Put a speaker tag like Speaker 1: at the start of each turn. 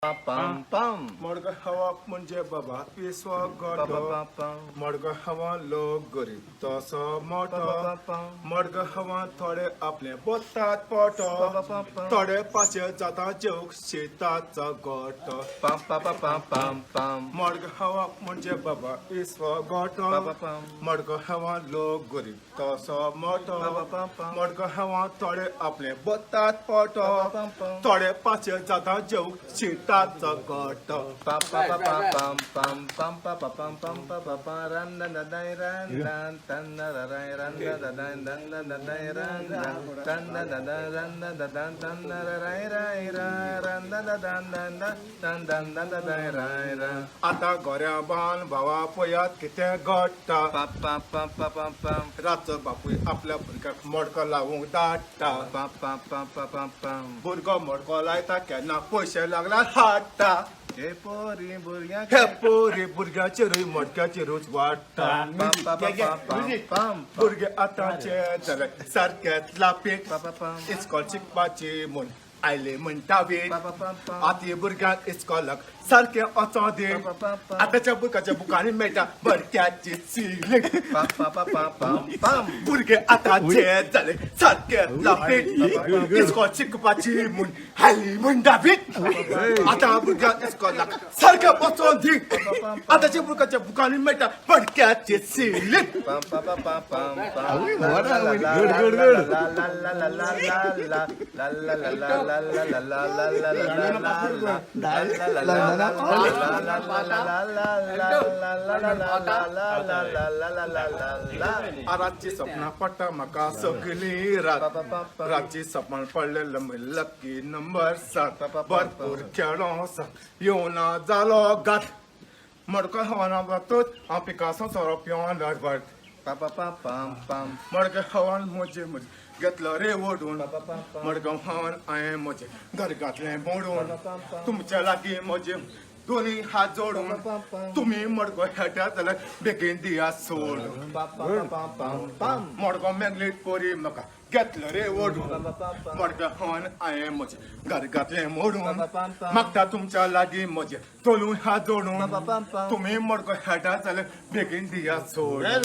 Speaker 1: Pam pam.
Speaker 2: Morga hawa म्हणजे बाबा पिसवा गट मडगा हवा लोक गरीब तसं मोठं मडगा हवा थोडे आपले बोतात पोट थोडे पाचे जाता जेवक शेताचा गट
Speaker 1: Pam pam pam pam pam.
Speaker 2: मडगा हवा म्हणजे बाबा पिसवा गट मडगा हवा लोक गरीब तसं मोठं मडगा हवा थोडे आपले बोतात पोट थोडे पाचे जाता जेवक शेताचा गट
Speaker 1: Pam pam pam pam pam pam pam pam pam pam pam pam ran da da da ran dan tan da da da ran da da da dan da da da ran dan tan da da da ran da da dan tan da da ra ran da da dan dan da dan dan da da da ra.
Speaker 2: आता गोऱ्या बान भावा पयात कितें घडटा
Speaker 1: Pam pam pam pam pam pam.
Speaker 2: रातचो बापूय आपल्या भुरग्याक मडको लावूंक धाडटा
Speaker 1: Pam pam pam pam pam pam.
Speaker 2: भुरगो मडको लायता केन्ना पयशे लागल्यार हाडटा
Speaker 1: हे पोरी भुरग्या
Speaker 2: हे पोरी भुरग्याचेरूय मडक्याचेरूच वाडटा
Speaker 1: Pam pam pam pam pam.
Speaker 2: भुरगे आतांचे जाले सारकेच लापीक
Speaker 1: Pam pam pam.
Speaker 2: इस्कॉल शिकपाची म्हूण आयले म्हणटा वे
Speaker 1: Pam pam pam pam.
Speaker 2: आतां भुरग्यांक इस्कॉलाक सारके वचो दे
Speaker 1: Pam pam pam.
Speaker 2: आतांच्या भुरग्याच्या बुकांनी मेळटा भरक्याची ceiling
Speaker 1: Pam pam pam pam pam pam.
Speaker 2: भुरगे आतांचे जाले सारके लापीक इस्कॉल शिकपाची म्हूण हाली म्हणटा वे आतां भुरग्यांक इस्कॉलाक सारके वचोन दी आतांच्या भुरग्याच्या बुकांनी मेळटा भरक्याची ceiling
Speaker 1: Pam pam pam pam pam pam.
Speaker 3: Good.
Speaker 1: La la la la la la la la la la la la la la la la la la la
Speaker 2: रातची सपना पडटा म्हाका सगळी रात रातची सपन पडलेलं लकी नंबर 7 भरपूर खेळो येवना जालो गात मडको हवाना बघतोच हांव पिकासो सोरो पिवन मडके हवान म्हजे घेतलो रे ओडून मडगांव हावन हांवें म्हजे घर घातलें मोडून तुमच्या लागीं म्हजे दोन्ही हात जोडून तुम्ही मडगो खेळटा जाल्यार बेगीन दिया सोडून मडगो मेगलेट पोरी म्हाका घेतलो रे ओडून मडगो हावन हांवें म्हजे घर घातलें मोडून मागता तुमच्या लागीं म्हजे दोनूय हात जोडून तुम्ही मडगो खेळटा जाल्यार बेगीन दिया सोडून